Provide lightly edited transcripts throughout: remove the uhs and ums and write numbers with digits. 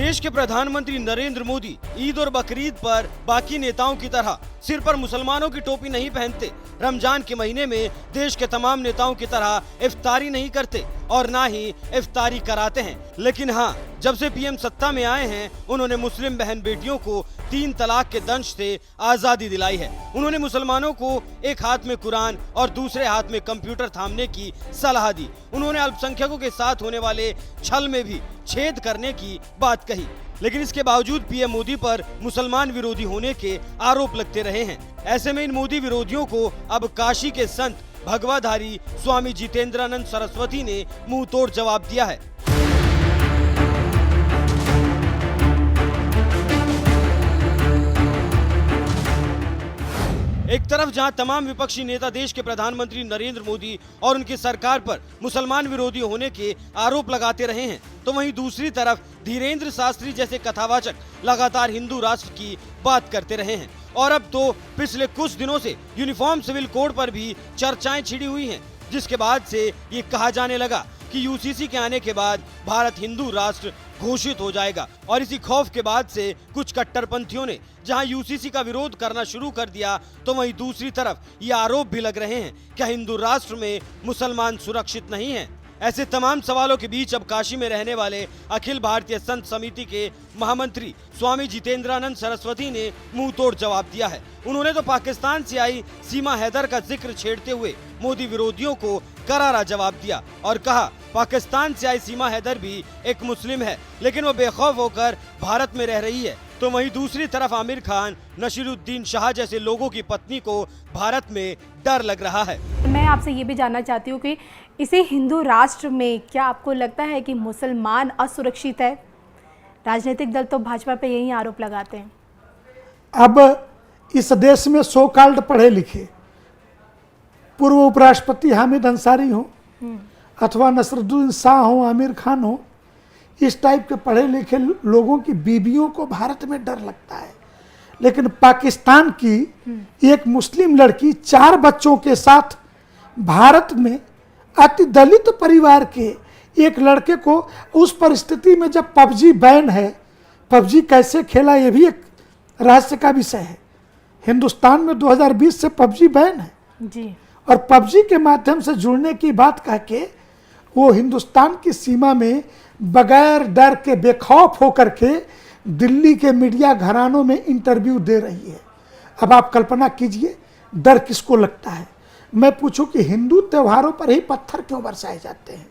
देश के प्रधानमंत्री नरेंद्र मोदी ईद और बकरीद पर बाकी नेताओं की तरह सिर पर मुसलमानों की टोपी नहीं पहनते। रमजान के महीने में देश के तमाम नेताओं की तरह इफ्तारी नहीं करते और ना ही इफ्तारी कराते हैं। लेकिन हाँ, जब से पीएम सत्ता में आए हैं, उन्होंने मुस्लिम बहन बेटियों को 3 तलाक के दंश से आजादी दिलाई है। उन्होंने मुसलमानों को एक हाथ में कुरान और दूसरे हाथ में कंप्यूटर थामने की सलाह दी। उन्होंने अल्पसंख्यकों के साथ होने वाले छल में भी छेद करने की बात कही। लेकिन इसके बावजूद पीएम मोदी पर मुसलमान विरोधी होने के आरोप लगते रहे हैं। ऐसे में इन मोदी विरोधियों को अब काशी के संत भगवाधारी स्वामी जितेंद्रानंद सरस्वती ने मुंह तोड़ जवाब दिया है। एक तरफ जहां तमाम विपक्षी नेता देश के प्रधानमंत्री नरेंद्र मोदी और उनकी सरकार पर मुसलमान विरोधी होने के आरोप लगाते रहे हैं, तो वहीं दूसरी तरफ धीरेन्द्र शास्त्री जैसे कथावाचक लगातार हिंदू राष्ट्र की बात करते रहे हैं। और अब तो पिछले कुछ दिनों से यूनिफॉर्म सिविल कोड पर भी चर्चाएं छिड़ी हुई हैं, जिसके बाद से ये कहा जाने लगा कि यूसीसी के आने के बाद भारत हिंदू राष्ट्र घोषित हो जाएगा। और इसी खौफ के बाद से कुछ कट्टरपंथियों ने जहां यूसीसी का विरोध करना शुरू कर दिया, तो वहीं दूसरी तरफ ये आरोप भी लग रहे हैं क्या हिंदू राष्ट्र में मुसलमान सुरक्षित नहीं हैं। ऐसे तमाम सवालों के बीच अब काशी में रहने वाले अखिल भारतीय संत समिति के महामंत्री स्वामी जितेंद्रानंद सरस्वती ने मुंह तोड़ जवाब दिया है। उन्होंने तो पाकिस्तान से आई सीमा हैदर का जिक्र छेड़ते हुए मोदी विरोधियों को करारा जवाब दिया और कहा, पाकिस्तान से आई सीमा हैदर भी एक मुस्लिम है, लेकिन वो बेखौफ होकर भारत में रह रही है। तो वहीं दूसरी तरफ आमिर खान, नसीरुद्दीन शाह जैसे लोगों की पत्नी को भारत में डर लग रहा है। मैं आपसे ये भी जानना चाहती हूँ कि इसी हिंदू राष्ट्र में क्या आपको लगता है कि मुसलमान असुरक्षित है? राजनीतिक दल तो भाजपा पे यही आरोप लगाते हैं। अब इस देश में सो कॉल्ड पढ़े लिखे पूर्व उपराष्ट्रपति हामिद अंसारी हो अथवा नसीरुद्दीन शाह हो, आमिर खान हो, इस टाइप के पढ़े लिखे लोगों की बीवियों को भारत में डर लगता है। लेकिन पाकिस्तान की एक मुस्लिम लड़की 4 बच्चों के साथ भारत में अति दलित परिवार के एक लड़के को, उस परिस्थिति में जब पबजी बैन है, पबजी कैसे खेला ये भी एक रहस्य का विषय है। हिंदुस्तान में 2020 से पबजी बैन है जी। और पबजी के माध्यम से जुड़ने की बात कह के वो हिंदुस्तान की सीमा में बगैर डर के बेखौफ होकर के दिल्ली के मीडिया घरानों में इंटरव्यू दे रही है। अब आप कल्पना कीजिए डर किसको लगता है। मैं पूछूं कि हिंदू त्योहारों पर ही पत्थर क्यों बरसाए जाते हैं?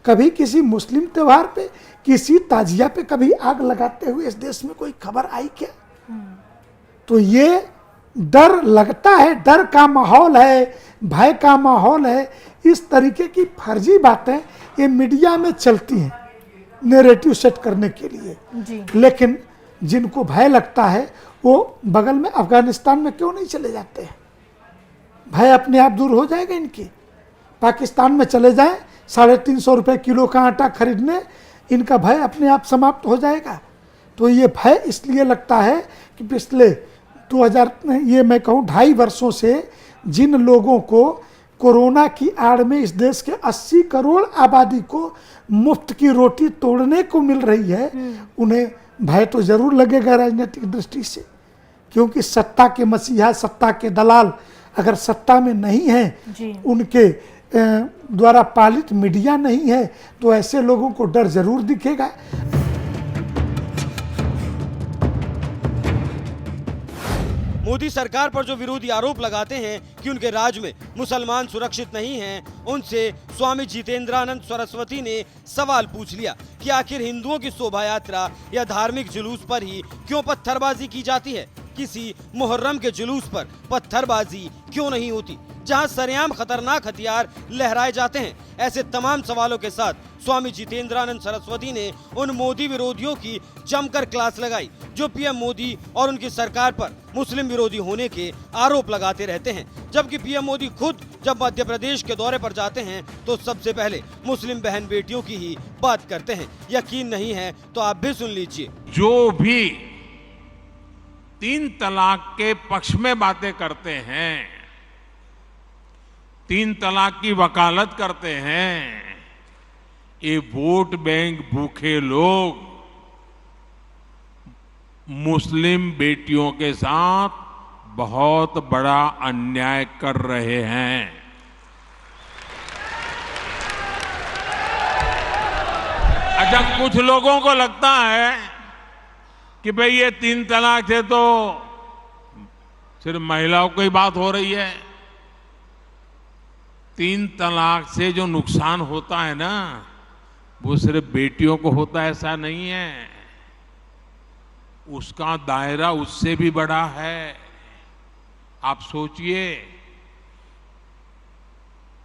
कभी किसी मुस्लिम त्योहार पे, किसी ताजिया पे कभी आग लगाते हुए इस देश में कोई खबर आई क्या? तो ये डर लगता है, डर का माहौल है, भय का माहौल है। इस तरीके की फर्जी बातें ये मीडिया में चलती हैं नैरेटिव सेट करने के लिए जी। लेकिन जिनको भय लगता है वो बगल में अफगानिस्तान में क्यों नहीं चले जाते हैं? भय अपने आप दूर हो जाएगा इनकी। पाकिस्तान में चले जाएं, 350 रुपये किलो का आटा खरीदने, इनका भय अपने आप समाप्त हो जाएगा। तो ये भय इसलिए लगता है कि पिछले 2000 ये मैं कहूँ 2.5 वर्षों से जिन लोगों को कोरोना की आड़ में इस देश के 80 करोड़ आबादी को मुफ्त की रोटी तोड़ने को मिल रही है, उन्हें भय तो जरूर लगेगा राजनीतिक दृष्टि से। क्योंकि सत्ता के मसीहा, सत्ता के दलाल अगर सत्ता में नहीं है, उनके द्वारा पालित मीडिया नहीं है, तो ऐसे लोगों को डर जरूर दिखेगा। मोदी सरकार पर जो विरोधी आरोप लगाते हैं कि उनके राज्य में मुसलमान सुरक्षित नहीं हैं, उनसे स्वामी जितेंद्रानंद सरस्वती ने सवाल पूछ लिया कि आखिर हिंदुओं की शोभा यात्रा या धार्मिक जुलूस पर ही क्यों पत्थरबाजी की जाती है? किसी मुहर्रम के जुलूस पर पत्थरबाजी क्यों नहीं होती, जहां सरेआम खतरनाक हथियार लहराए जाते हैं? ऐसे तमाम सवालों के साथ स्वामी जितेंद्रानंद सरस्वती ने उन मोदी विरोधियों की जमकर क्लास लगाई जो पीएम मोदी और उनकी सरकार पर मुस्लिम विरोधी होने के आरोप लगाते रहते हैं। जबकि पीएम मोदी खुद जब मध्य प्रदेश के दौरे पर जाते हैं तो सबसे पहले मुस्लिम बहन बेटियों की ही बात करते हैं। यकीन नहीं है तो आप भी सुन लीजिए। जो भी 3 तलाक के पक्ष में बातें करते हैं, 3 तलाक की वकालत करते हैं, ये वोट बैंक भूखे लोग मुस्लिम बेटियों के साथ बहुत बड़ा अन्याय कर रहे हैं। अच्छा, कुछ लोगों को लगता है कि भाई ये 3 तलाक से तो सिर्फ महिलाओं की बात हो रही है। 3 तलाक से जो नुकसान होता है ना, वो सिर्फ बेटियों को होता है ऐसा नहीं है, उसका दायरा उससे भी बड़ा है। आप सोचिए,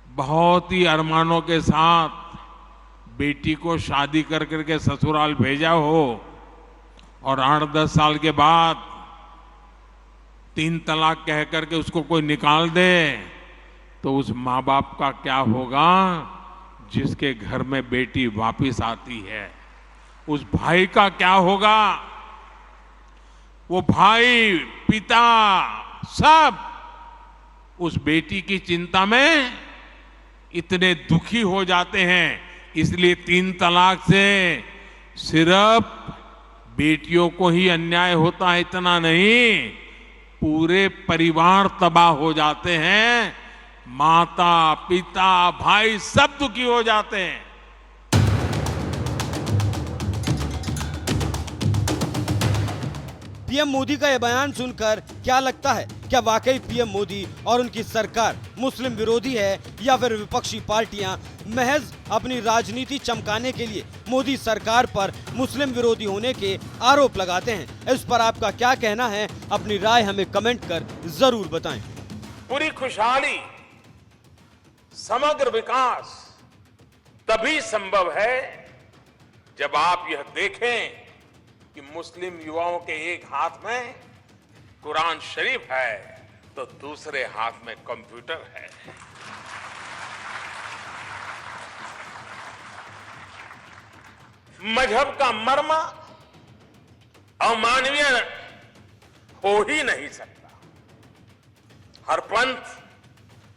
बहुत ही अरमानों के साथ बेटी को शादी कर करके ससुराल भेजा हो और 8-10 साल के बाद 3 तलाक कह करके उसको कोई निकाल दे, तो उस माँ बाप का क्या होगा जिसके घर में बेटी वापिस आती है? उस भाई का क्या होगा? वो भाई, पिता, सब उस बेटी की चिंता में इतने दुखी हो जाते हैं। इसलिए 3 तलाक से सिर्फ बेटियों को ही अन्याय होता है इतना नहीं, पूरे परिवार तबाह हो जाते हैं। माता, पिता, भाई सब दुखी हो जाते हैं। पीएम मोदी का यह बयान सुनकर क्या लगता है? क्या वाकई पीएम मोदी और उनकी सरकार मुस्लिम विरोधी है, या फिर विपक्षी पार्टियां महज अपनी राजनीति चमकाने के लिए मोदी सरकार पर मुस्लिम विरोधी होने के आरोप लगाते हैं? इस पर आपका क्या कहना है? अपनी राय हमें कमेंट कर जरूर बताएं। पूरी खुशहाली, समग्र विकास तभी संभव है जब आप यह देखें कि मुस्लिम युवाओं के एक हाथ में कुरान शरीफ है तो दूसरे हाथ में कंप्यूटर है। मजहब का मर्म अमानवीय हो ही नहीं सकता। हर पंथ,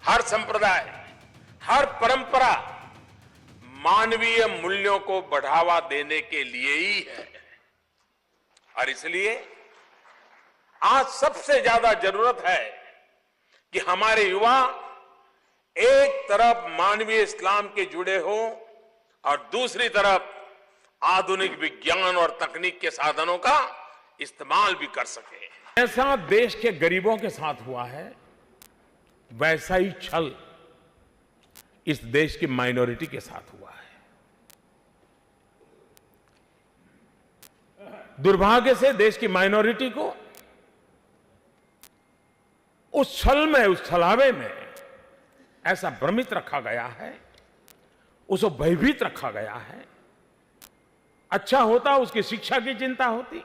हर संप्रदाय, हर परंपरा मानवीय मूल्यों को बढ़ावा देने के लिए ही है। और इसलिए आज सबसे ज्यादा जरूरत है कि हमारे युवा एक तरफ मानवीय इस्लाम के जुड़े हो और दूसरी तरफ आधुनिक विज्ञान और तकनीक के साधनों का इस्तेमाल भी कर सके। ऐसा देश के गरीबों के साथ हुआ है, वैसा ही छल इस देश की माइनॉरिटी के साथ हुआ है। दुर्भाग्य से देश की माइनॉरिटी को उस छल में, उस छलावे में ऐसा भ्रमित रखा गया है, उसको भयभीत रखा गया है। अच्छा होता उसकी शिक्षा की चिंता होती,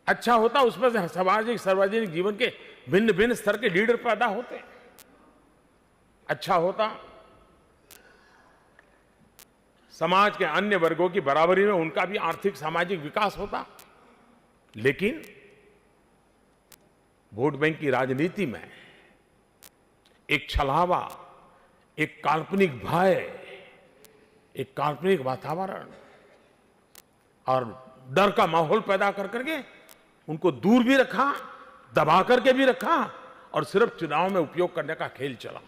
अच्छा होता उसमें से सामाजिक सार्वजनिक जीवन के भिन्न भिन्न स्तर के लीडर पैदा होते, अच्छा होता समाज के अन्य वर्गों की बराबरी में उनका भी आर्थिक सामाजिक विकास होता। लेकिन वोट बैंक की राजनीति में एक छलावा, एक काल्पनिक भय, एक काल्पनिक वातावरण और डर का माहौल पैदा कर करके उनको दूर भी रखा, दबा करके भी रखा और सिर्फ चुनाव में उपयोग करने का खेल चला।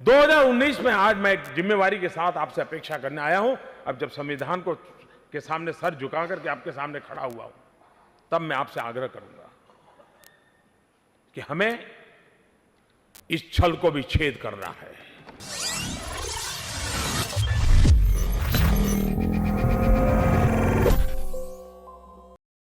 2019 में आज मैं एक जिम्मेवारी के साथ आपसे अपेक्षा करने आया हूं। अब जब संविधान को के सामने सर झुका करके आपके सामने खड़ा हुआ हूं, तब मैं आपसे आग्रह करूंगा कि हमें इस छल को भी छेद करना है।